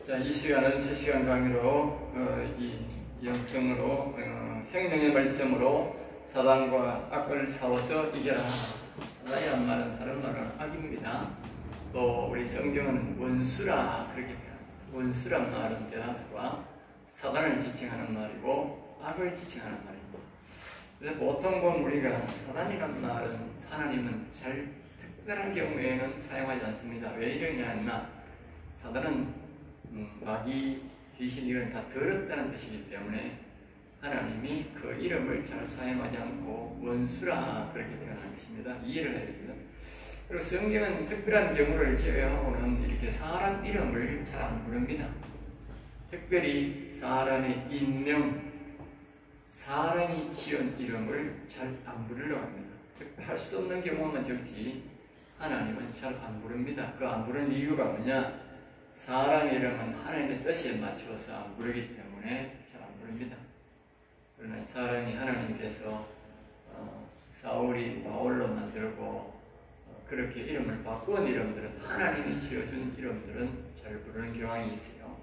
자, 이 시간은 실시간 강의로 이 영성으로 생명의 말씀으로 사단과 악을 싸워서 이겨라. 사단이란 말은 다른 말은 악입니다. 또 우리 성경은 원수라 그렇게 표현합니다. 원수란 말은 대다수가 사단을 지칭하는 말이고 악을 지칭하는 말입니다. 그래서 보통 보면 우리가 사단이란 말은 하나님은 잘 특별한 경우에는 사용하지 않습니다. 왜 이러냐? 사단은 마귀, 귀신 이런 다 더럽다는 뜻이기 때문에 하나님이 그 이름을 잘 사용하지 않고 원수라 그렇게 표현하는 것입니다. 이해를 해야 됩니다. 그리고 성경은 특별한 경우를 제외하고는 이렇게 사람 이름을 잘 안 부릅니다. 특별히 사람의 인명, 사람이 지은 이름을 잘 안 부르려고 합니다. 할 수 없는 경우만 적지 하나님은 잘 안 부릅니다. 그 안 부르는 이유가 뭐냐? 사람의 이름은 하나님의 뜻에 맞춰서 안 부르기 때문에 잘 안 부릅니다. 그러나 사람이 하나님께서 사울이 바울로 만들고 그렇게 이름을 바꾼 이름들은 하나님이 지어준 이름들은 잘 부르는 경향이 있어요.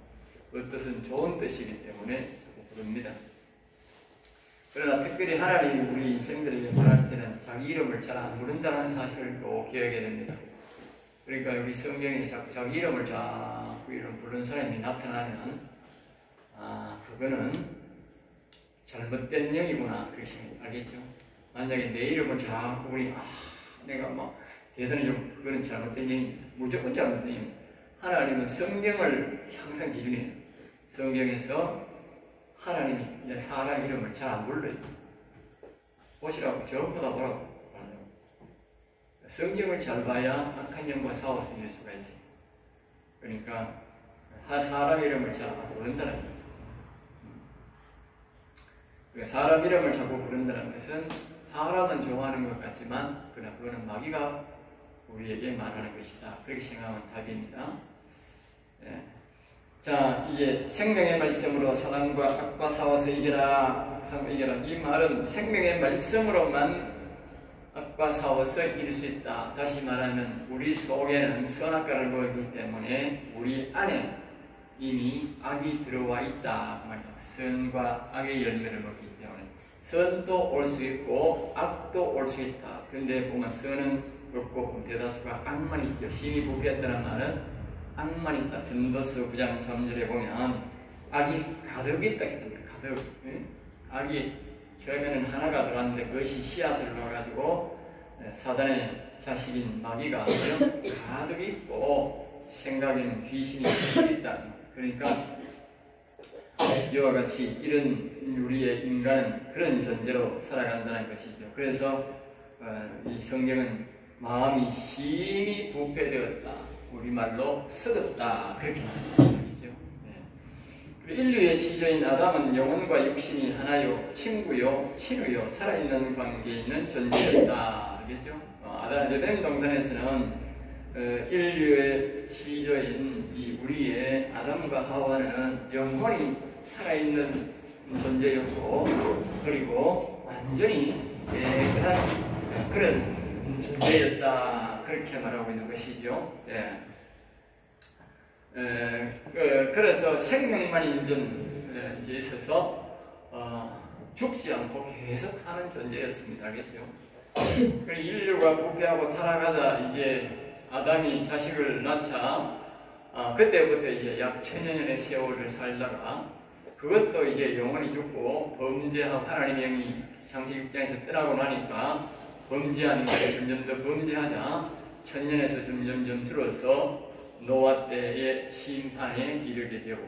그 뜻은 좋은 뜻이기 때문에 자꾸 부릅니다. 그러나 특별히 하나님이 우리 인생들에게 말할 때는 자기 이름을 잘 안 부른다는 사실을 꼭 기억해야 됩니다. 그러니까 우리 성경에 자꾸 자기 이름을 자꾸 이름 부르는 사람이 나타나면 그거는 잘못된 영이구나 그렇게 알겠죠? 만약에 내 이름을 자꾸 우리 내가 막 대단히 좀 그거는 잘못된 영입니다. 무조건 잘못된 영입니다. 하나님은 성경을 항상 기준이에요. 성경에서 하나님이 내 사람 이름을 잘 안 불러요. 보시라고 전부 다 보라고. 성경을 잘 봐야 악한 영과 싸워서 이길 수가 있어요. 그러니까 사람 이름을 잘 부른다는 거예요. 그러니까 사람 이름을 자꾸 부른다는 것은 사람은 좋아하는 것 같지만 그러나 그거는 마귀가 우리에게 말하는 것이다. 그렇게 생각하면 답입니다. 네. 자, 이제 생명의 말씀으로 사단과 악과 싸워서 이겨라. 이 말은 생명의 말씀으로만 악과 싸워서 이길 수 있다. 다시 말하면 우리 속에는 선악과를 보이기 때문에 우리 안에 이미 악이 들어와 있다 말이야. 선과 악의 열매를 먹기 때문에 선도 올 수 있고 악도 올 수 있다. 그런데 보면 선은 없고 대다수가 악만 있죠. 심히 부패했다는 말은 악만 있다. 전도서 9장 3절에 보면 악이 가득 있다. 가득. 악이 처음에는 하나가 들어왔는데 그것이 씨앗을 놓아가지고 사단의 자식인 마귀가 가득 있고 생각에는 귀신이 가득 있다. 그러니까 이와 같이 이런 우리의 인간은 그런 존재로 살아간다는 것이죠. 그래서 이 성경은 마음이 심히 부패되었다. 우리말로 썩었다. 그렇게 말합니다. 인류의 시조인 아담은 영혼과 육신이 하나요, 친구요, 친우요, 살아있는 관계에 있는 존재였다. 알겠죠? 에덴 동산에서는 인류의 시조인 이 우리의 아담과 하와는 영혼이 살아있는 존재였고 그리고 완전히 깨끗한 그런 존재였다. 그렇게 말하고 있는 것이죠. 네. 그래서 생명만 있는 데 있어서 죽지 않고 계속 사는 존재였습니다. 알겠죠? 인류가 부패하고 타락하자 이제 아담이 자식을 낳자 그때부터 이제 약 1000년의 세월을 살다가 그것도 이제 영원히 죽고 범죄하고 하나님의 영이 창세기 6장에서 떠나고 나니까 범죄하는 것을 점점 더 범죄하자 1000년에서 점점 줄어서 노아 때의 심판에 이르게 되고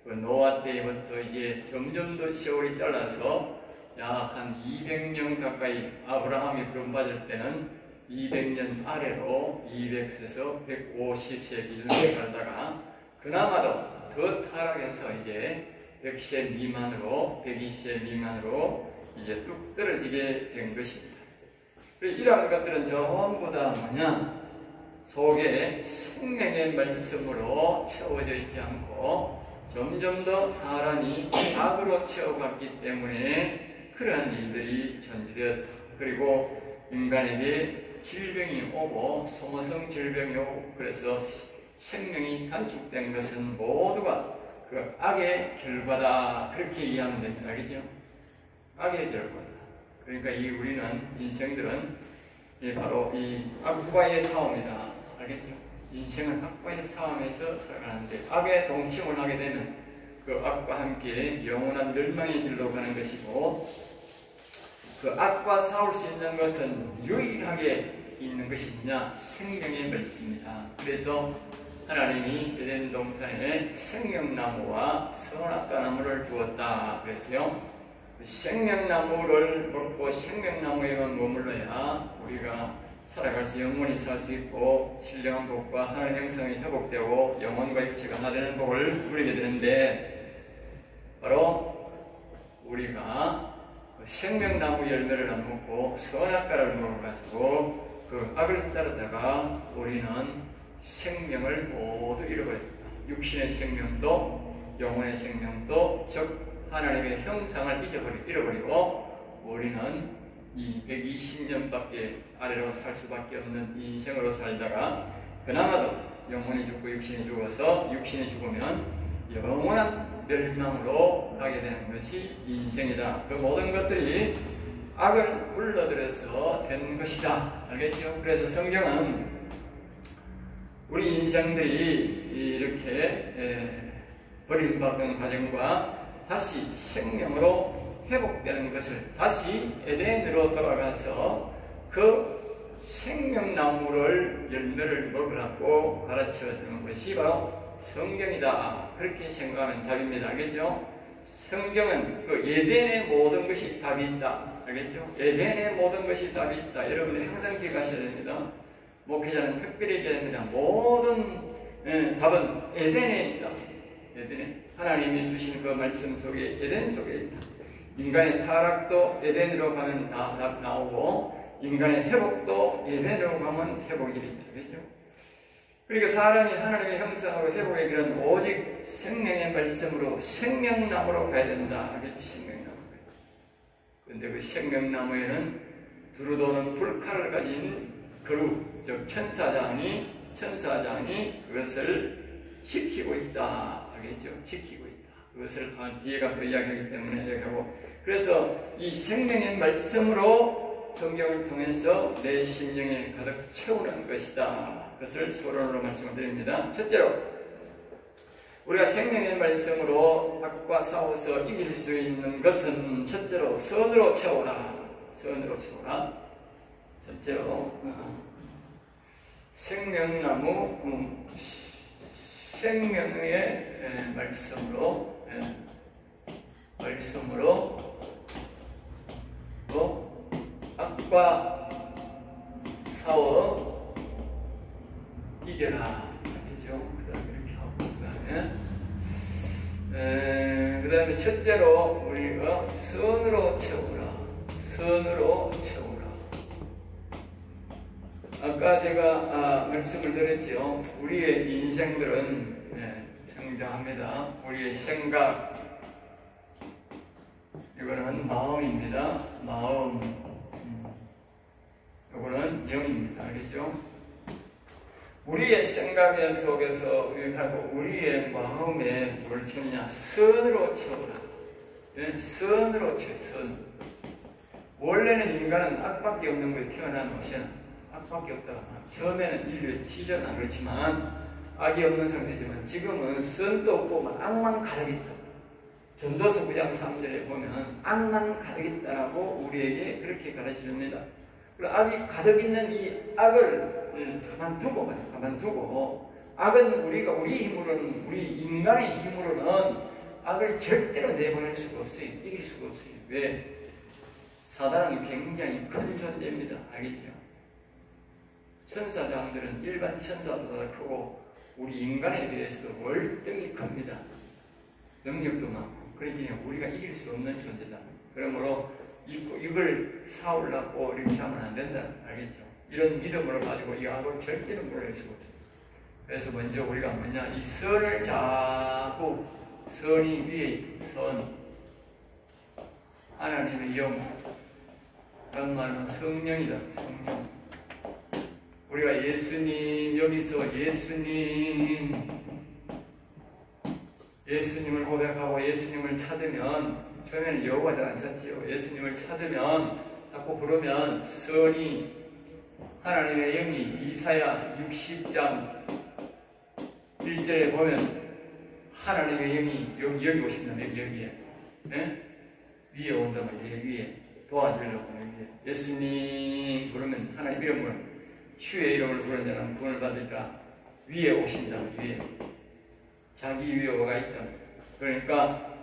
그 노아 때부터 이제 점점 더 세월이 잘라서 약 한 200년 가까이 아브라함이 구원받을 때는 200년 아래로 200세에서 150세 기준으로 살다가 그나마도 더 타락해서 이제 100세 미만으로 120세 미만으로 이제 뚝 떨어지게 된 것입니다. 이러한 것들은 전부 다 뭐냐? 속에 생명의 말씀으로 채워져 있지 않고 점점 더 사람이 악으로 채워갔기 때문에 그러한 일들이 존재되었다. 그리고 인간에게 질병이 오고 소모성 질병이 오고 그래서 생명이 단축된 것은 모두가 그 악의 결과다. 그렇게 이해하면 됩니다. 알겠죠? 악의 결과다. 그러니까 우리는 인생들은 바로 이 악과의 싸움이다. 알겠죠? 인생은 악과의 싸움에서 살아가는데 악에 동침을 하게 되면 그 악과 함께 영원한 멸망의 길로 가는 것이고, 그 악과 싸울 수 있는 것은 유일하게 있는 것이 뭐냐? 생명의 말씀입니다. 그래서 하나님이 에덴 동산에 생명나무와 선악과 나무를 주었다. 그래서요, 생명나무를 먹고 생명나무에만 머물러야 우리가 살아갈 수, 영원히 살 수 있고 신령한 복과 하나님의 형상이 회복되고 영혼과 육체가 하나 되는 복을 누리게 되는데, 바로 우리가 생명나무 열매를 안 먹고 선악과를 먹어가지고 그 악을 따르다가 우리는 생명을 모두 잃어버렸다. 육신의 생명도 영혼의 생명도, 즉 하나님의 형상을 잃어버리고 우리는 이 120년밖에 아래로 살 수밖에 없는 이 인생으로 살다가 그나마도 영혼이 죽고 육신이 죽어서 육신이 죽으면 영원한 멸망으로 가게 되는 것이 인생이다. 그 모든 것들이 악을 불러들여서 된 것이다. 알겠죠? 그래서 성경은 우리 인생들이 이렇게 버림받은 과정과 다시 생명으로 회복되는 것을, 다시 에덴으로 돌아가서 그 생명나무를 열매를 먹으라고 가르쳐 주는 것이 바로 성경이다. 그렇게 생각하면 답입니다. 알겠죠? 성경은 그 에덴의 모든 것이 답이 있다. 알겠죠? 에덴의 모든 것이 답이 있다. 여러분이 항상 기억하셔야 됩니다. 목회자는 특별히 얘기해야 됩니다. 모든 답은 에덴에 있다. 에덴에 하나님이 주신 그 말씀 속에, 에덴 속에 있다. 인간의 타락도 에덴으로 가면 나오고, 인간의 회복도 에덴으로 가면 회복이 있다. 그렇죠? 그리고 사람이 하나님의 형상으로 회복의 길은 오직 생명의 말씀으로 생명나무로 가야 된다. 알겠죠? 생명나무. 그런데 그 생명나무에는 두루도는 불칼을 가진 그루, 즉 천사장이 그것을 지키고 있다. 알겠죠? 지키고 있다. 그것을 뒤에가 또 이야기하기 때문에 얘기하고, 그래서 이 생명의 말씀으로 성경을 통해서 내 심령에 가득 채우는 것이다. 그것을 서론으로 말씀을 드립니다. 첫째로, 우리가 생명의 말씀으로 악과 싸워서 이길 수 있는 것은 첫째로 선으로 채우라. 선으로 채우라. 첫째로 생명나무, 생명의 말씀으로 또 악과 싸워 이겨라. 그죠? 그 다음에 이렇게 하고, 그 다음에 첫째로 우리가 선으로 채우라. 선으로 채우라. 아까 제가 말씀을 드렸지요. 우리의 인생들은 성장합니다. 우리의 생각, 이거는 마음입니다. 마음, 이거는 영입니다. 알겠죠? 우리의 생각 속에서 우리의 마음에 뭘 채우냐? 선으로 채우라. 선으로 채워. 선. 원래는 인간은 악밖에 없는 거에 태어난 것이야. 악밖에 없다. 처음에는 인류의 시절은 그렇지만 악이 없는 상태지만 지금은 선도 없고 악만 가득 있다. 전도서 9장 3절에 보면 악만 가득 있다라고 우리에게 그렇게 가르쳐줍니다. 그리고 악이 가득 있는 이 악을 가만두고 악은 우리 힘으로는, 우리 인간의 힘으로는 악을 절대로 내보낼 수가 없어요. 이길 수가 없어요. 왜? 사단은 굉장히 큰 존재입니다. 알겠죠? 천사장들은 일반 천사보다 크고 우리 인간에 비해서도 월등히 큽니다. 능력도 많고. 그러니 우리가 이길 수 없는 존재다. 그러므로 이걸 싸우려고 이렇게 하면 안 된다. 알겠죠? 이런 믿음으로 가지고 이 악을 절대로 물릴 수가 없어요. 그래서 먼저 우리가 뭐냐? 이 선을 자꾸, 선이 위에 선, 하나님의 영, 그런 말은 성령이다. 성령. 우리가 예수님, 여기서 예수님을 고백하고 예수님을 찾으면, 처음에는 여호와 잘 안 찾지요. 예수님을 찾으면, 자꾸 부르면 선이, 하나님의 영이 이사야 60장 1절에 보면 하나님의 영이 여기 오신다. 여기에. 네? 위에 온다 말이에요. 위에 도와주려고 여기에. 예수님 부르면 하나님 이름을, 주의 이름을 부르는 자는 구원을 받으리라. 위에 오신다. 위에 자기 위에 오가 있다. 그러니까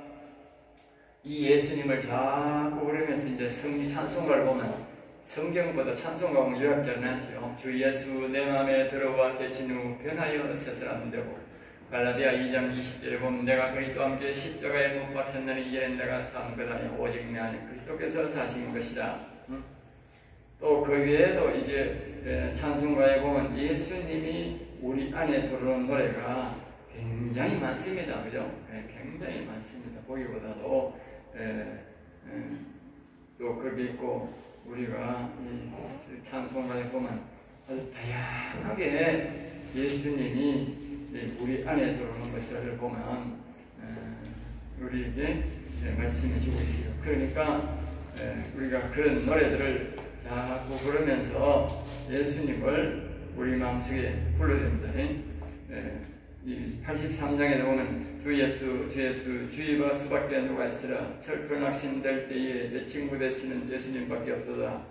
이 예수님을 자꾸 부르면서 이제 성리 찬송가를 보면, 성경보다 찬송가는 요약자는 하죠. 주 예수 내 맘에 들어와 계신 후 변하여 세서는 되고, 갈라디아 2장 20절에 보면 내가 그리스도와 함께 십자가에 못 박혔나니 이제는 내가 산 것 아니요 오직 내 안에 그리스도께서 사신 것이라. 또 그 외에도 이제 찬송가에 보면 예수님이 우리 안에 들어오는 노래가 굉장히 많습니다. 그죠? 굉장히 많습니다. 보기보다도 또 거기 있고, 우리가 이 찬송가에 보면 아주 다양하게 예수님이 우리 안에 들어오는 것을 보면 우리에게 말씀해 주고 있어요. 그러니까 우리가 그런 노래들을 자꾸 부르면서 예수님을 우리 마음속에 불러야 됩니다. 이 83장에 보면 주 예수 주의가 수밖에 누가 있으라. 슬픈 낙심될 때에 내 친구 되시는 예수님밖에 없도다.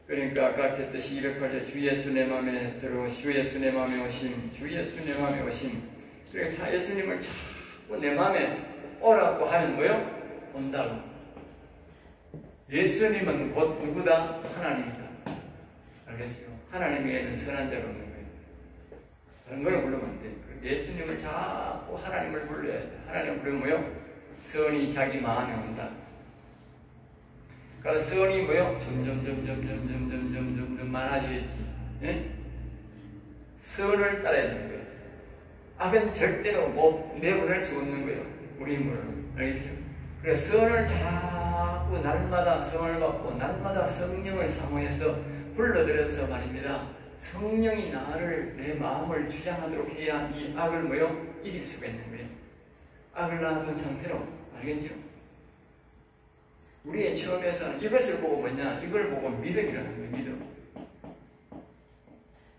그러니까 아까 했듯이 208절 주 예수 내 맘에 들어오시, 주 예수 내 맘에 오심, 주 예수 내 맘에 오심. 그러니까 예수님을 자꾸 내 맘에 오라고 하면 뭐요? 온다고. 예수님은 곧 누구다? 하나님이다. 알겠어요? 하나님 외에는 선한 자가 없는 거예요. 다른 걸 부르면 안 돼. 예수님을 자꾸 하나님을 불러야 돼. 하나님을 부르면 뭐요? 선이 자기 마음에 온다. 그러니까 선이 뭐요? 점점 많아지겠지. 예? 선을 따라야 되는 거예요. 악은 절대로 못 내보낼 수 없는 거예요. 우리 힘으로. 알겠죠? 그래서 선을 자꾸 날마다 성을 받고 날마다 성령을 사모해서 불러들여서 말입니다. 성령이 나를, 내 마음을 주장하도록 해야 이 악을 뭐요? 이길 수가 있는 거예요. 악을 놔둔 상태로. 알겠죠? 우리의 처음에서는 이것을 보고 뭐냐? 이걸 보고 믿음이라는 거예요. 믿음.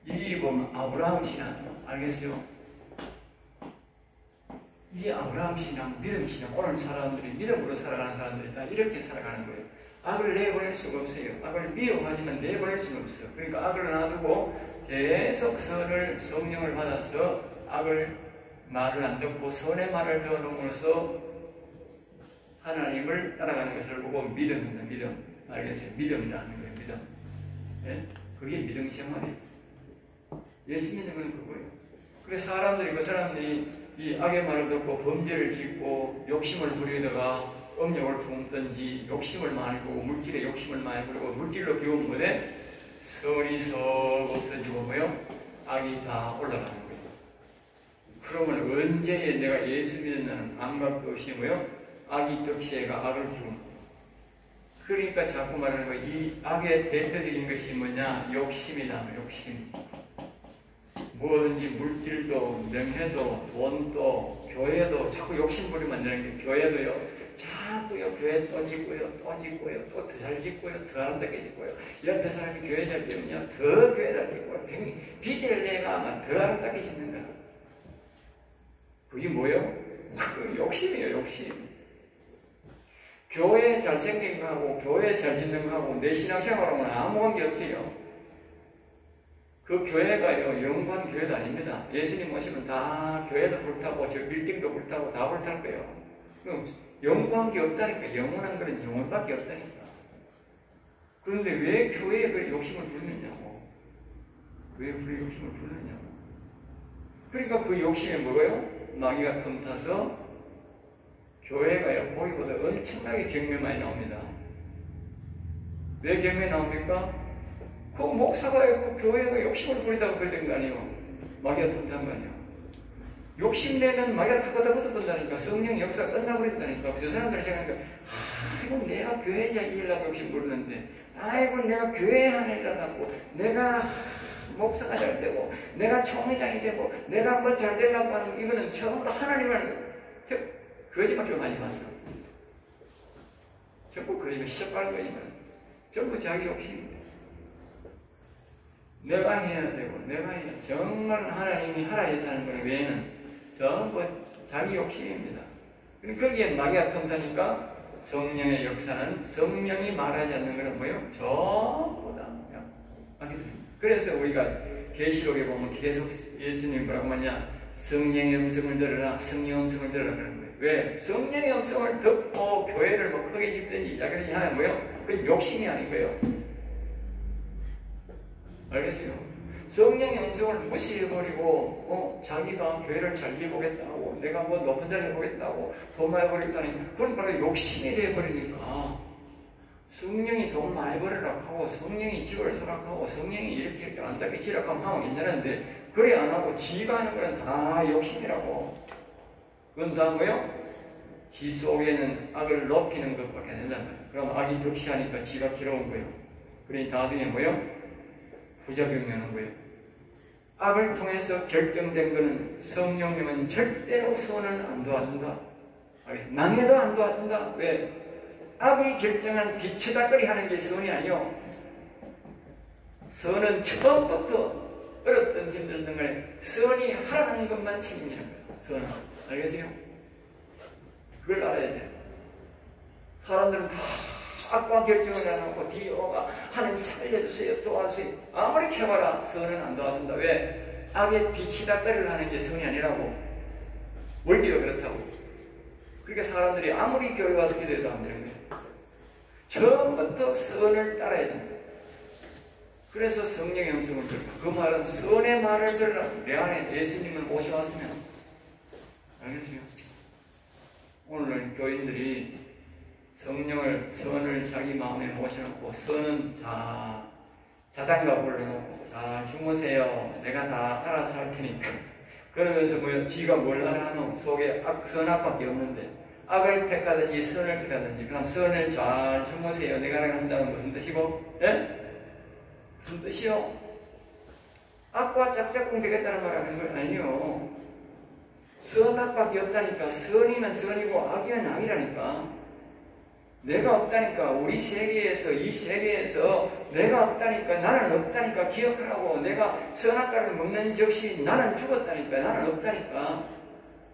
이 보면 아브라함 신앙. 알겠어요? 이 아브라함 신앙, 믿음 신앙. 오늘 사람들이, 믿음으로 살아가는 사람들이 다 이렇게 살아가는 거예요. 악을 내보낼 수가 없어요. 악을 미워하지만 내보낼 수는 없어요. 그러니까 악을 놔두고 계속 선을, 성령을 받아서 악을 말을 안 듣고 선의 말을 들어놓음으로써 하나님을 따라가는 것을 보고 믿음입니다. 믿음. 알겠어요? 믿음이라는 거예요. 믿음. 네? 그게 믿음 생활이에요. 예수 믿는 건 그거예요. 그래서 그 사람들이 이 악의 말을 듣고 범죄를 짓고 욕심을 부리다가 음욕을 품든지 욕심을 많이 부고 물질에 욕심을 많이 부리고 물질로 비우면 뭐래? 선이 썩 없어지고 뭐요? 악이 다 올라가는 거예요. 그러면 언제 내가 예수 믿는다는 감각도 없이 뭐요? 악이 덕시해가 악을 키우는 거예요. 그러니까 자꾸 말하는 거예요. 이 악의 대표적인 것이 뭐냐? 욕심이다. 욕심. 뭐든지 물질도, 명예도, 돈도, 교회도 자꾸 욕심 부리면 안 되는 게, 교회도요. 자꾸요, 교회 또 짓고요, 또 더 잘 짓고요, 더 아름답게 짓고요. 옆에 사람이 교회 잘 짓으면 더 교회 잘 짓고요. 빚을 내가 더 아름답게 짓는 거야. 그게 뭐예요? 욕심이에요, 욕심. 교회 잘생긴 거하고, 교회 잘 짓는 거하고, 내 신앙생활하고는 아무 관계 없어요. 그 교회가요, 영광 교회도 아닙니다. 예수님 오시면 다 교회도 불타고, 저 빌딩도 불타고, 다 불탈 거예요. 영광이 없다니까. 영원한 것은 영혼밖에 없다니까. 그런데 왜 교회에 그 욕심을 부르느냐고. 왜 그 욕심을 부르느냐고. 그러니까 그 욕심이 뭐예요? 마귀가 틈타서 교회가요, 보기보다 엄청나게 경매 많이 나옵니다. 왜 경매 나옵니까? 그 목사가 그 교회가 욕심을 부리다고 그랬던 거 아니에요? 마귀가 틈탄 거 아니에요? 욕심내면 마귀가 타고타고 뜯는다니까. 성령의 역사가 끝나버린다니까. 그 사람들이 생각하니까, 아이고 내가 교회자 일하고 욕심 부르는데, 아이고 내가 교회 하느라고 내가 목사가 잘 되고 내가 총회장이 되고 내가 뭐 잘 되려고 하는 이거는 전부 하나님을 거짓말 좀 하지 마세요. 전부 거짓말 시작하는 거지만 전부 자기 욕심입니다. 내가 해야 되고 내가 해야 정말 하나님이 하라 해서 하는 것 외에는 전부 자기 욕심입니다. 거기에 마귀가 틈타니까 성령의 역사는 성령이 말하지 않는 것은 뭐예요? 전부 다 그래서 우리가 계시록에 보면 계속 예수님 뭐라고 하냐? 성령의 음성을 들으라, 성령의 음성을 들으라 그러는 거예요. 왜? 성령의 음성을 듣고 교회를 뭐 크게 짓든지 약든지 하면 뭐예요? 그건 욕심이 아닌 거예요. 알겠어요? 성령의 음성을 무시해버리고 자기가 교회를 잘 해보겠다고 내가 뭐 높은 자리 해보겠다고 돈 많이 벌겠다니 그건 바로 욕심이 되어버리니까 성령이 돈 많이 벌으라고 하고 성령이 집을 서락하고 성령이 이렇게 안답게 지락하면 하면 괜찮은데 그래 안 하고 지가 하는 거는 다 욕심이라고. 그건 다 뭐요? 지 속에는 악을 높이는 것밖에 안 된단 말이에요. 그럼 악이 득시하니까 지가 괴로운 거예요. 그러니 나중에 뭐요? 부작용이 오는 거예요. 악을 통해서 결정된 것은 성령님은 절대로 선을 안 도와준다. 망해도 안 도와준다. 왜? 악이 결정한 뒤치다거리 하는 게 선이 아니요. 선은 처음부터 어렵든 힘들든 간에 선이 하라는 것만 책임지는 거예요. 선은. 알겠어요? 그걸 알아야 돼요. 사람들은 다 악과 결정을 안 하고 뒤어가 하나님 살려주세요 도와주세요 아무리 캐봐라 선은 안 도와준다. 왜? 악의 뒤치다거리를 하는 게 선이 아니라고. 원리가 그렇다고. 그러니까 사람들이 아무리 교회 와서 기도해도 안 되는 거예요. 처음부터 선을 따라야 됩니다. 그래서 성령의 음성을 들으라. 그 말은 선의 말을 들으라. 내 안에 예수님을 모셔왔으면. 알겠어요? 오늘은 교인들이 선을 자기 마음에 모셔놓고 선은 자장가 불러놓고 자 주무세요. 내가 다 알아서 할 테니까. 그러면서 뭐요? 지가 뭘 알아하노? 속에 선악밖에 없는데 악을 택하든지 선을 택하든지 그럼 선을 잘 주무세요. 내가 한다는 무슨 뜻이고? 예? 무슨 뜻이요? 악과 짝짝꿍 되겠다는 말 하는 건 아니요. 선악밖에 없다니까. 선이면 선이고 악이면 악이라니까. 내가 없다니까. 우리 세계에서 이 세계에서 내가 없다니까. 나는 없다니까. 기억하라고. 내가 선악과를 먹는 즉시 나는 죽었다니까. 나는 없다니까.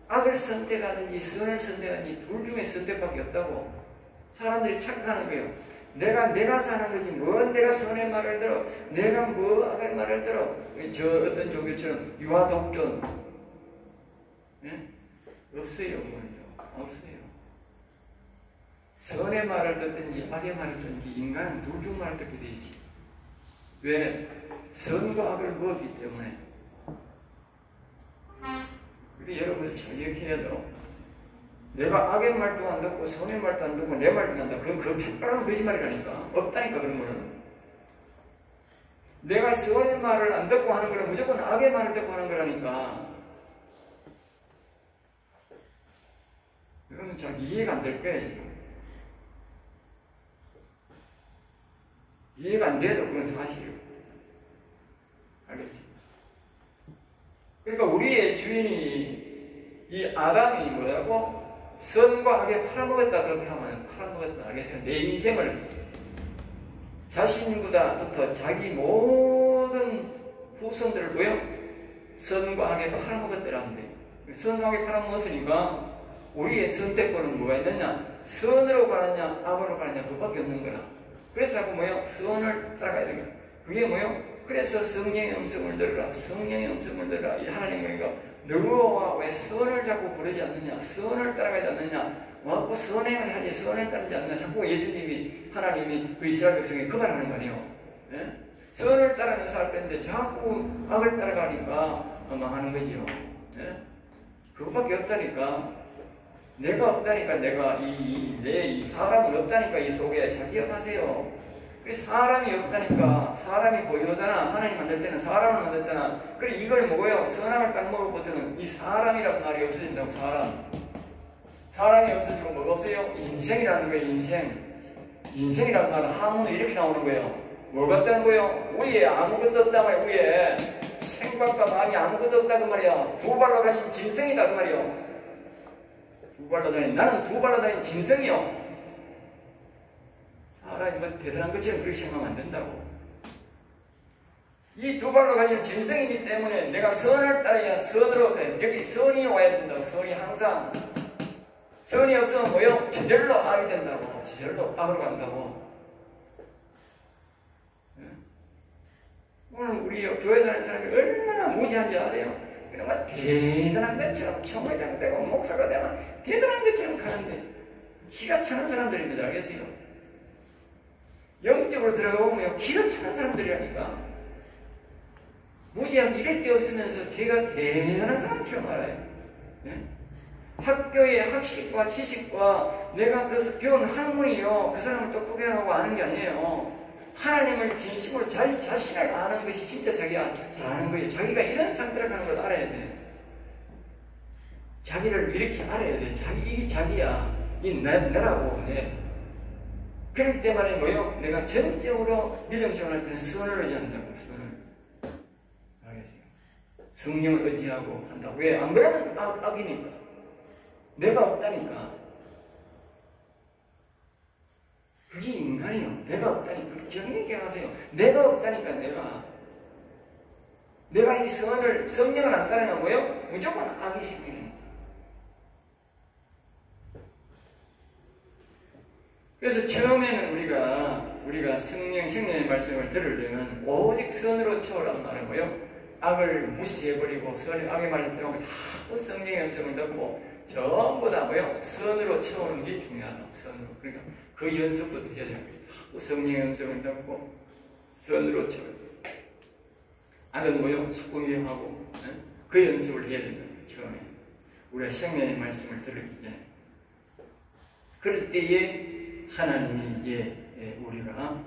악을 선택하든지 선을 선택하든지 둘 중에 선택밖에 없다고. 사람들이 착각하는 거예요. 내가 사는 거지 뭔 내가 선의 말을 들어. 내가 뭐 악의 말을 들어. 저 어떤 종교처럼 유아독존 네? 없어요. 없어요. 선의 말을 듣든지 악의 말을 듣든지 인간은 둘 중 말을 듣게 돼 있어요. 왜? 선과 악을 먹기 때문에. 그래 여러분들 잘 기억해야 돼요. 내가 악의 말도 안 듣고 선의 말도 안 듣고 내 말도 안 듣고 그건 그 백발한 거짓말이라니까. 없다니까 그런 거는. 내가 선의 말을 안 듣고 하는 거는 무조건 악의 말을 듣고 하는 거라니까. 이거는 잘 이해가 안 될 거예요 지금. 이해가 안 돼도 그건 사실이에요. 알겠지? 그러니까 우리의 주인이 이 아담이 뭐라고? 선과 악에 팔아먹었다 그렇게 하면 팔아먹었다. 알겠어요? 내 인생을 자신보다부터 자기 모든 후손들을 뭐요? 선과 악에 팔아먹었다라는 거예요. 선과 악에 팔아먹었으니까 우리의 선택권은 뭐가 있느냐? 선으로 가느냐 악으로 가느냐 그밖에 없는 거라. 그래서 자꾸 뭐요? 선을 따라가야 되는 거야. 그게 뭐요? 그래서 성령의 음성을 들으라. 성령의 음성을 들으라. 이 하나님 우리가 너와 왜 선을 자꾸 부르지 않느냐? 선을 따라가지 않느냐? 와갖고 선행을 하지 선을 따르지 않느냐? 자꾸 예수님이 하나님이 그 이스라엘 백성에 그 말하는 거 아니에요? 예? 선을 따르면서 할 텐데 자꾸 악을 따라가니까 망하는 거지요. 예? 그것밖에 없다니까. 내가 없다니까. 내가 이 사람은 없다니까. 이 속에 잘 기억하세요. 사람이 없다니까. 사람이 보이잖아. 하나님 만들 때는 사람을 만들잖아. 그래 이걸 먹어요. 선악을 딱 먹을 때는 이 사람이라는 말이 없어진다고. 사람이 없어지고 뭐가 없어요? 인생이라는 거예요. 인생이라는 말은 한문에 이렇게 나오는 거예요. 뭐가 없다는 거예요? 위에 아무것도 없단 말이야. 위에 생각과 마음이 아무것도 없다고 말이야. 두 발로 다닌 짐승이다 그 말이요. 두 발로 다닌, 나는 두 발로 다닌 짐승이요. 사람이 뭐 대단한 것처럼 그렇게 생각하면 안 된다고. 이 두 발로 가진 짐승이기 때문에 내가 선을 따라야 선으로 돼. 여기 선이 와야 된다고. 선이 항상. 선이 없으면 뭐요? 저절로 악이 된다고. 저절로 악으로 간다고. 오늘 우리 교회 다니는 사람이 얼마나 무지한지 아세요? 그러면 대단한 것처럼 총회장 되고 목사가 되면 대단한 것처럼 가는데 기가 차는 사람들입니다. 알겠어요? 영적으로 들어가 보면 기가 차는 사람들이라니까. 무지하게 이럴 데 없으면서 제가 대단한 사람처럼 알아요. 네? 학교의 학식과 지식과 내가 그 배운 학문이요. 그 사람을 똑똑해 하고 아는 게 아니에요. 하나님을 진심으로 자기 자신을 아는 것이 진짜 자기가 잘 아는 거예요. 자기가 이런 상태를 가는 걸 알아야 돼. 자기를 이렇게 알아야 돼. 이게 자기야. 이 나라고. 네. 그럴 때만에 뭐요? 내가 전적으로 믿음 생활할 때는 선을 의지한다고. 선을. 알겠어요? 성령을 의지하고 한다고. 왜? 안 그러면 악이니까. 내가 없다니까. 그게 인간이요. 내가 없다니까. 정확하게 하세요. 내가 없다니까, 내가 이 성령을 안 따르면 뭐요? 무조건 악이 생기는. 그래서 처음에는 우리가 성령의 말씀을 들으려면 오직 선으로 채우란 말은 뭐요? 악을 무시해버리고 악의 말을 들어가고 자꾸 성령의 음성을 듣고 전부 다 뭐요? 선으로 채우는 게 중요하다고. 선으로. 그러니까 그 연습부터 해야 됩니다. 자꾸 성령의 음성을 듣고 선으로 채워야 됩니다. 악은 뭐요? 자꾸 위험하고 그 연습을 해야 됩니다. 처음에 우리가 성령의 말씀을 들었기 전에. 그럴 때에 하나님이 이제 우리가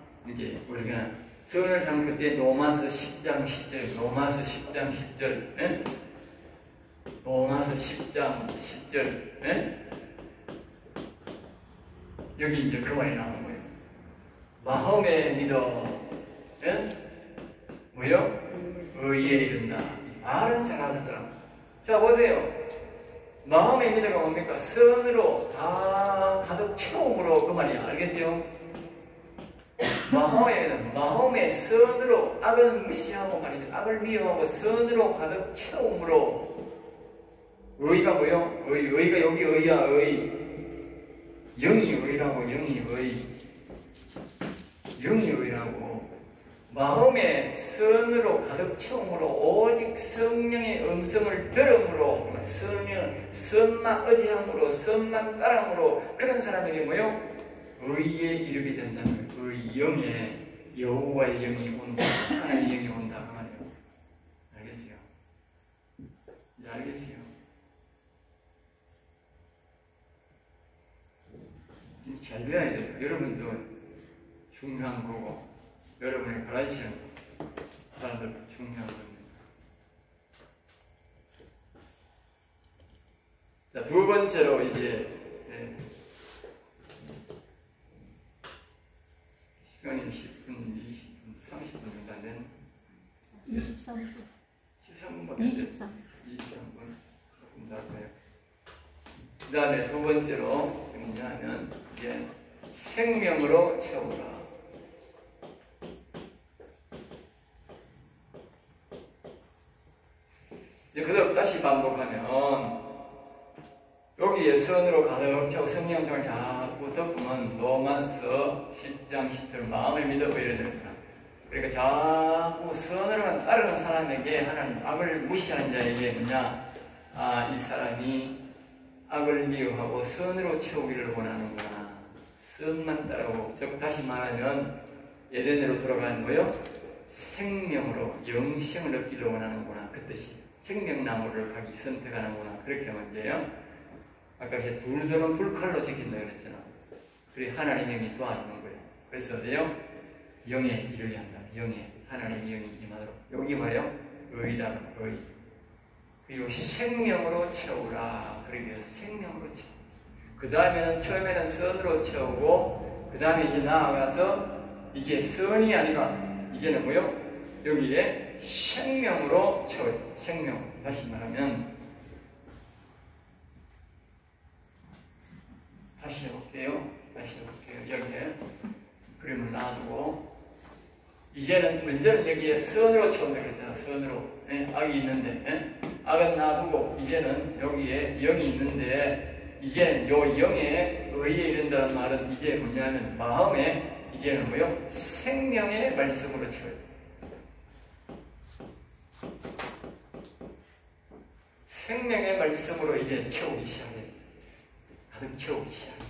선을 상 그때 로마서 10장 10절 로마서 10장 10절 로마서 10장 10절 여기 이제 그 말이 나오는 거예요. 마음에 믿어 뭐요? 의에 이른다. 말은 잘하더라. 자 보세요. 마음의 믿어가 뭡니까? 선으로 다 가득 채움으로 그 말이야. 알겠죠? 마음의 선으로 악은 무시하고 말이죠. 악을 미워하고 선으로 가득 채움으로 의가 뭐요? 의가 여기 의야. 영이 의라고. 영이 의라고. 마음의 선으로 가득 채움으로 오직 성령의 음성을 들음으로 선만 의지함으로 선만 따름으로 그런 사람들이 뭐요? 의에 이르게 된다는 거예요. 영에 여호와의 영이 온다. 하나님의 영이 온다. 그 말이에요. 알겠어요? 이제 알겠어요? 잘 배워야 돼요. 여러분도 중요한 거고 여러분이 가르치는 사람들도 중요한 겁니다. 자, 두 번째로 이제 시간이 10분, 20분, 30분 정도 안 되는 23분 13분밖에 안 돼요. 23분 조금 나아가요. 그 다음에 두 번째로 뭐냐면 이제 생명으로 채우라. 그대로 다시 반복하면 여기에 선으로 가득 차고 성령성을 자꾸 덮으면 로마서 10장 10절 마음을 믿어 보이려 됩니다. 그러니까 자꾸 선으로만 따르는 사람에게 하나님 악을 무시하는 자에게 뭐냐? 이 사람이 악을 미워하고 선으로 채우기를 원하는구나. 선만 따르고 즉 다시 말하면 에덴으로 돌아가는 거요. 생명으로 영생을 얻기를 원하는구나. 그 뜻이에요. 생명나무를 가기 선택하는구나. 그렇게 하면 돼요. 아까 둘도는 불칼로 지킨다 그랬잖아. 그래 하나님의 영이 도와주는 거예요. 그래서 어때요? 영에 이르게 한다. 영에 하나님의 영이 임하도록. 여기 말이요. 의다. 의. 그리고 생명으로 채우라. 그러게 생명으로 채우. 그 다음에는 처음에는 선으로 채우고 그 다음에 이제 나아가서 이게 선이 아니라 이제는 뭐요? 여기에 생명으로 채워요. 생명. 다시 말하면 다시 해볼게요. 여기에 그림을 놔두고 이제는 먼저는 여기에 선으로 채운다 그랬잖아. 선으로. 악이 있는데 악은 놔두고 이제는 여기에 영이 있는데 이제는 요 영에 의에 이른다는 말은 이제 뭐냐면 마음에 이제는 뭐요? 생명의 말씀으로 채워요. 생명의 말씀으로 이제 채우기 시작해요. 가득 채우기 시작해요.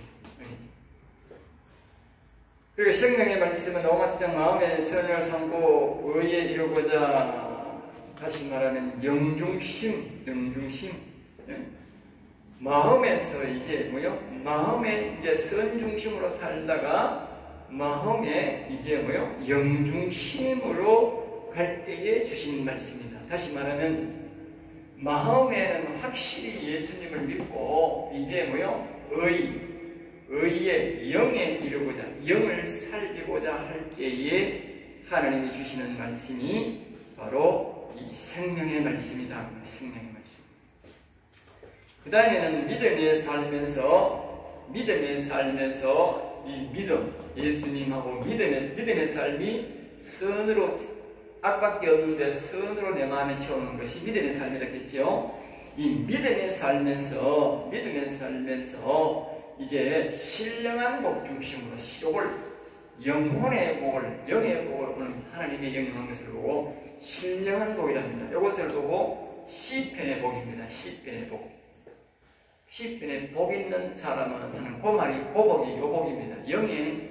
그리고 생명의 말씀은 로마서 4장 마음의 선을 삼고 의에 이루고자 다시 말하면 영중심 마음에서 이제 뭐요? 마음에 이제 선중심으로 살다가 마음에 이제 뭐요? 영중심으로 갈 때에 주신 말씀입니다. 다시 말하면 마음에는 확실히 예수님을 믿고 이제 뭐요? 의의 영에 이르고자 영을 살리고자 할 때에 하나님이 주시는 말씀이 바로 이 생명의 말씀이다. 생명의 말씀. 그 다음에는 믿음의 삶에서 이 믿음, 예수님하고 믿음의 삶이 선으로 악밖에 없는데 선으로 내 마음에 채우는 것이 믿음의 삶이라 했죠. 이 믿음의 삶에서 이제 신령한 복 중심으로 요걸 영혼의 복을 영의 복을 오늘 하나님의 영영한 것을 보고 신령한 복이라 합니다. 이것을 보고 시편의 복입니다. 시편의 복 있는 사람은 하는 그 말이 보복이 요 복입니다. 영의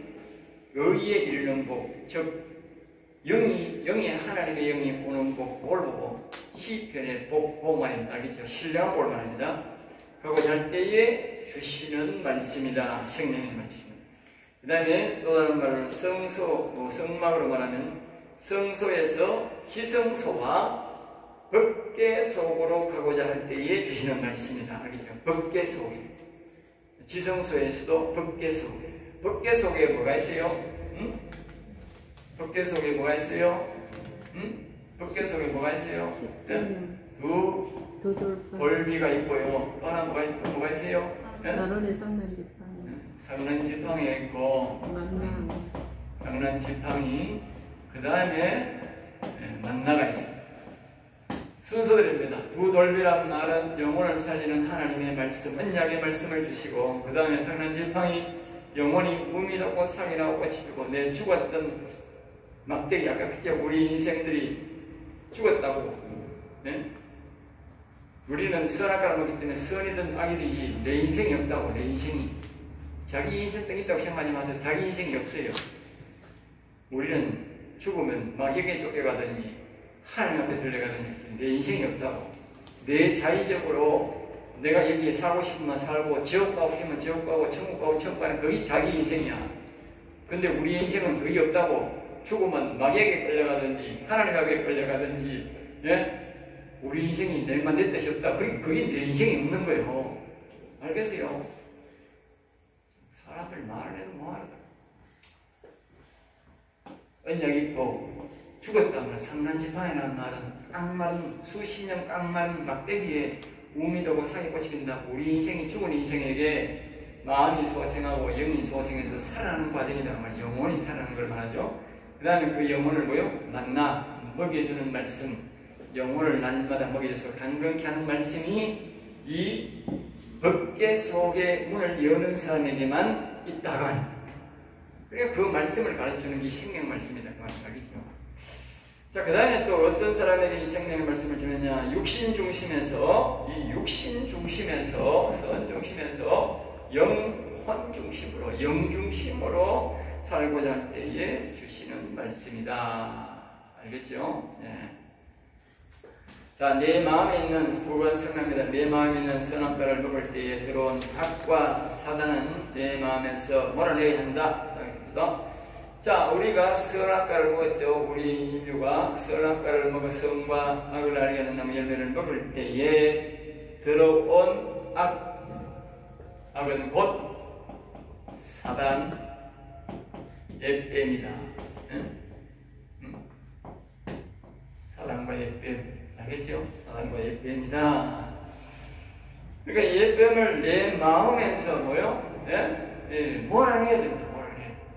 의에 이르는 복, 즉 영이 하나님의 영이 오는 복, 그걸 보고 시편의 복, 그 말입니다. 알겠죠? 신령한 복을 말합니다. 하고 잘 때에 주시는 말씀이다. 생명의 말씀. 그 다음에 또 다른 말은 성막으로 말하면 성소에서 지성소와 법계 속으로 가고자 할 때에 주시는 말씀이다. 알겠죠? 법계 속에. 지성소에서도 법계 속에. 법계 속에 뭐가 있어요? 법계 속에 뭐가 있어요? 법계 속에 뭐가 있어요? 두 돌비가 있고요. 또 하나 뭐가 있어요? 만원의 상난지팡이. 상난지팡이가 있고 상난지팡이 그 다음에 만나가 있습니다. 순서들입니다. 두 돌비란 말은 영혼을 살리는 하나님의 말씀, 언약의 말씀을 주시고 그 다음에 상난지팡이 영혼이 꿈이 돋고 상이 나고 꽃이 피고 내 죽었던 막대기 아까 그때 우리 인생들이 죽었다고 우리는 선악과를 먹기 때문에 선이든 악이든 내 인생이 없다고. 내 인생이 자기 인생이 있다고 생각하지 마세요. 자기 인생이 없어요. 우리는 죽으면 막 여기에 쫓겨가든지 하나님 앞에 들려가든지 내 인생이 없다고. 내 자의적으로 내가 여기에 살고 싶으면 살고 지옥 가고 싶으면 지옥 가고 천국 가고 천국 가는 그게 자기 인생이야. 근데 우리 인생은 그게 없다고. 죽으면 마귀에게 끌려가든지 하나님 앞에 끌려가든지 우리 인생이 내만 내 뜻이 없다. 그게 내 인생이 없는 거예요. 알겠어요? 사람들 말을 해도 뭐하다. 언약이 있고 죽었다면 상난지팡이라는 말은 깡마른 수십 년 깡마른 막대기에 우미 돋고 상이 꽃이 핀다. 우리 인생이 죽은 인생에게 마음이 소생하고 영이 소생해서 살아나는 과정이다. 영혼이 살아나는 걸 말하죠. 그 다음에 그 영혼을 만나 먹여주는 말씀, 영혼을 날마다 먹여줘서 강건케 하는 말씀이 이 법계 속의 문을 여는 사람에게만 있다간, 그러니까 그 말씀을 가르치는 게 생명 말씀이다. 그 말이죠. 자, 그 다음에 또 어떤 사람에게 이 생명의 말씀을 주느냐? 육신 중심에서, 선 중심에서 영혼 중심으로, 영 중심으로 살고자 할 때에 주시는 말씀이다. 알겠죠? 네. 자, 내 마음에 있는 불완성합니다. 내 마음에 있는 선악과를 먹을 때에 들어온 악과 사단은 내 마음에서 몰아내야 한다. 자, 우리가 선악과를 먹었죠. 우리 인류가 선악과를 먹어 선과 악을 알게 하는 나무 열매를 먹을 때에 들어온 악은 곧 사단, 앱뱀이다. 사랑과 예뱀, 알겠죠? 사랑과 예뱀이다. 그러니까 예뱀을 내 마음에서 뭐요? 몰아내야 됩니다. 몰아내야 됩니다.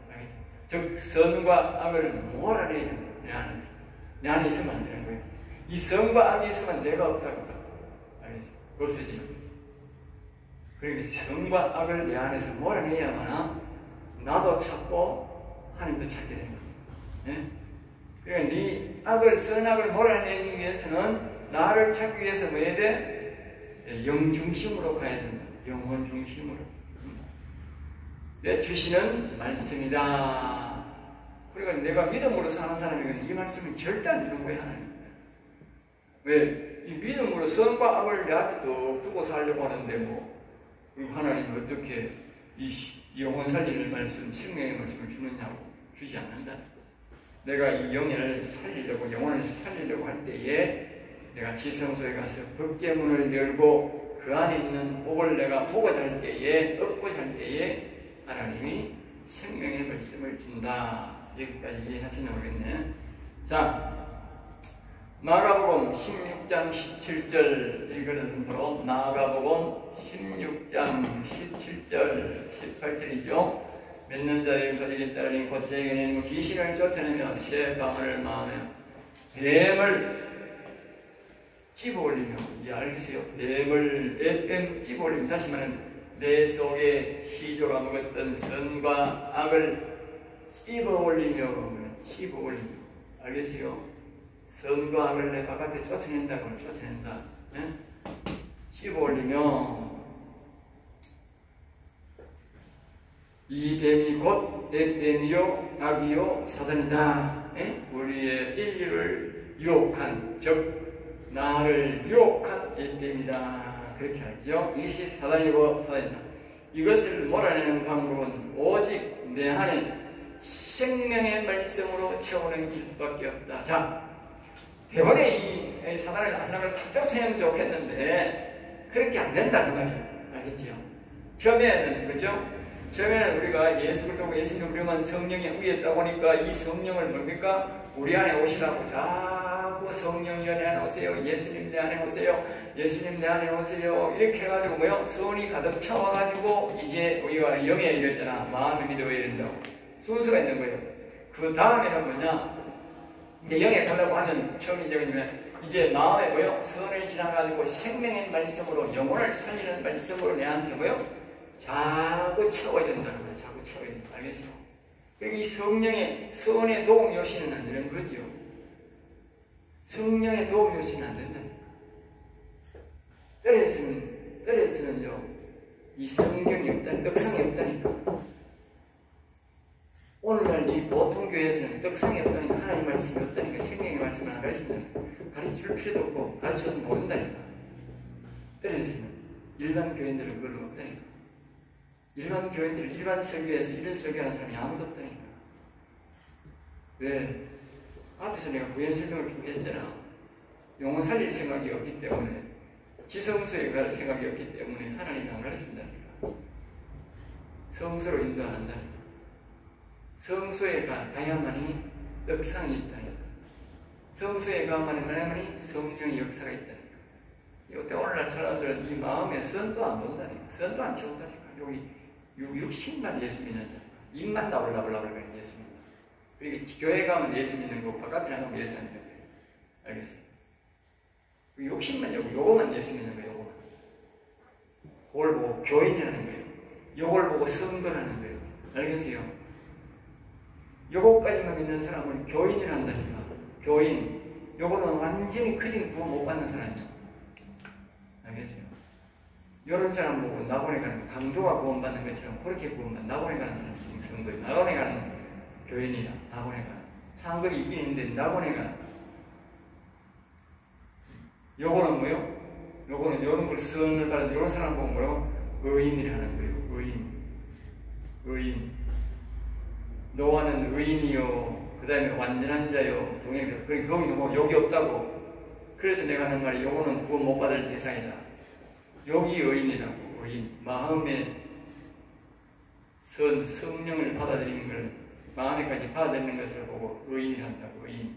즉 선과 악을 몰아내야 됩니다. 내 안에 있으면 안 되는 거예요. 이 선과 악이 있으면 내가 없다고. 알겠죠? 없어지는 거예요. 그러니까 선과 악을 내 안에서 몰아내야만 나도 찾고 하나님도 찾게 됩니다. 그러니까 네 악을, 선악을 몰아내기 위해서는 나를 찾기 위해서 뭐 해야 돼? 영 중심으로 가야 된다. 영혼 중심으로. 내 주시는 말씀이다. 그러니까 내가 믿음으로 사는 사람이거든 이 말씀을 절대 안 주는 거야, 하나님. 왜? 이 믿음으로 선과 악을 내 앞에 또 두고 살려고 하는데 그리고 하나님 어떻게 이 영혼 살리는 말씀, 생명의 말씀을 주느냐고 주지 않는다. 내가 이 영혼을 살리려고 할 때에 내가 지성소에 가서 법궤문을 열고 그 안에 있는 복을 내가 보고자 할 때에, 얻고자 할 때에 하나님이 생명의 말씀을 준다. 여기까지 이해하시나 모르겠네. 자, 마가복음 16장 17절 이거는 바로 마가복음 16장 17절 18절이죠. 맺는 자의 가지기 따르니 곧 제게는 귀신을 쫓아내며 새 방언을 마음에 뱀을 찝어올리며, 알겠어요? 뱀을 찝어올리며, 다시 말하면 내 속에 시조가 먹었던 선과 악을 찝어올리며, 알겠어요? 선과 악을 내 바깥에 쫓아낸다고, 쫓아낸다. 찝어올리며, 이 뱀이 곧 내 뱀이요 악이요 사단이다. 우리의 인류를 유혹한, 즉 나를 유혹한 뱀이다. 그렇게 하죠. 이것이 사단이고 사단이다. 이것을 몰아내는 방법은 오직 내 안에 생명의 말씀으로 채우는 길밖에 없다. 자, 대번에 이 사단을 나서나를 탁 쫓아내면 좋겠는데 그렇게 안 된다 그 말이에요. 알겠죠? 처음에는 그죠? 처음에는 우리가 예수 그리스도 예수님 우리만 성령에 의했다고 하니까 이 성령을 뭡니까? 우리 안에 오시라고 자꾸 성령 내 안에 오세요. 예수님 내 안에 오세요. 예수님 내 안에 오세요. 이렇게 해가지고 뭐요? 선이 가득 차와가지고 이제 우리가 영에 이랬잖아. 마음의 믿음에 이른다고. 순서가 있는 거예요. 그 다음에는 뭐냐? 이제 영에 가려고 하면 처음이 이제 마음에 뭐요? 선을 지나가지고 생명의 말씀으로 영혼을 살리는 말씀으로 내한테 뭐요? 자꾸 채워야 된다는 거예요. 자꾸 채워야 된다. 알겠어요? 이 성령의 선의 도움이 오시는 안 되는 거지요. 성령의 도움이 오시는 안 된다니까. 떨어서는요, 이 성경이 없다니까, 떡상이 없다니까. 오늘날 이 보통 교회에서는 떡상이 없다니까, 하나님 말씀이 없다니까, 생명의 말씀을 안 가르친다니까. 가르칠 필요도 없고, 가르쳐도 모른다니까. 떨어서는 일반 교인들은 그걸 없다니까. 일반 교인들, 일반 설교에서 이런 설교하는 사람이 아무도 없다니까. 왜? 앞에서 내가 구현 설명을 쭉 했잖아. 영혼 살릴 생각이 없기 때문에, 지성소에 갈 생각이 없기 때문에 하나님이 안 가르친다니까. 성소로 인도 안 한다니까. 성소에 가야만이 떡상이 있다니까. 성소에 가야만이 성령의 역사가 있다니까. 이때 오늘날 사람들은 이 마음에 선도 안 본다니까. 선도 안 채운다니까. 여기 육신만 예수 믿는다. 입만 나불나불나불 예수 믿는다. 그리고 교회 가면 예수 믿는 거, 바깥에 나가면 예수 안 믿는 거예요. 알겠어요? 욕심만 요거만 예수 믿는 거예요. 요거만. 그걸 보고 교인이라는 거예요. 요걸 보고 성도라는 거예요. 알겠어요? 요거까지만 믿는 사람은 교인이라 한다니까. 교인. 요거는 완전히 그진 구원 못 받는 사람이에요. 알겠어요? 이런 사람 보고 낙원에 가는 강도가 구원받는 것처럼 그렇게 구원받는 낙원에 가는 사람 성도, 낙원에 가는 교인이다. 낙원에 가는 상급이 있긴 있는데 낙원에 가는 요거는 뭐요? 요거는 요런 걸 선을 받아서 요런 사람 보고 뭐요? 의인이라는 거예요. 의인. 노아는 의인이요. 그 다음에 완전한 자요. 동행자. 그러니까 거기 뭐 여기 없다고. 그래서 내가 하는 말이 요거는 구원 못 받을 대상이다. 여기 의인이라고. 의인. 마음의 성령을 받아들이는 걸 마음에까지 받아들이는 것을 보고 의인이란다고. 의인.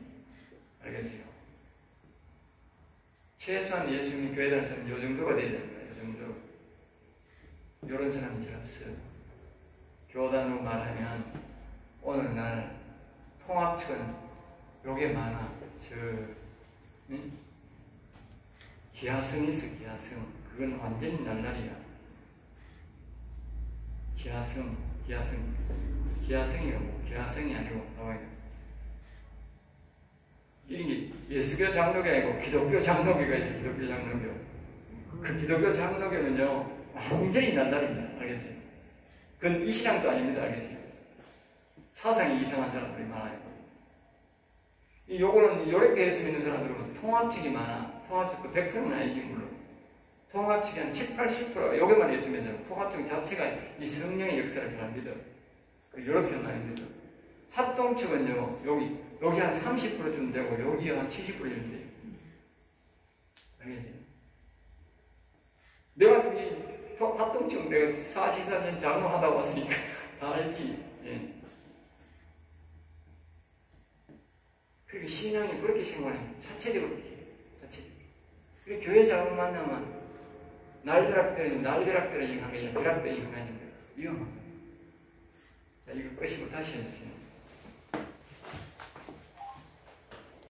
알겠어요? 최소한 예수님이 교회 다니는 사람은 요 정도가 돼야 되는 거예요. 요 정도. 요런 사람이 잘 없어요. 교단으로 말하면 오늘날 통합측은 요게 많아. 기하성이 있어. 기하성. 그건 완전히 날라리야. 기하성이라고. 기하성이 아니고 나와야 돼. 이게 예수교 장로교 아니고 기독교 장로교가 있어. 기독교 장로교. 그 기독교 장로교는요 완전히 날라립니다. 알겠어요? 그건 이 신앙도 아닙니다. 알겠어요? 사상이 이상한 사람들이 많아요. 요거는 요렇게 예수 믿는 사람들은 통합측이 많아. 통합측도 100%는 아니지 물론. 통합측이 한 7, 80% 요게만 예수 믿는 사람. 통합측 자체가 이 성령의 역사를 잘 안 믿어. 요렇게 많이 믿어. 합동측은요 여기 한 30%쯤 되고 여기 한 70%쯤 돼요. 알겠어요? 내가 이 합동측 내가 44년 장로하다 왔으니까 다 알지. 예. 그리고 신앙이 그렇게 생활해. 자체적으로 자체적으로. 그리고 교회 잘못 만나면 날벼락 떨어진 한 게 아니라 벼락 떨어진 한 게 아니라 위험한 거예요. 자, 이거 끄시고 다시 해주세요.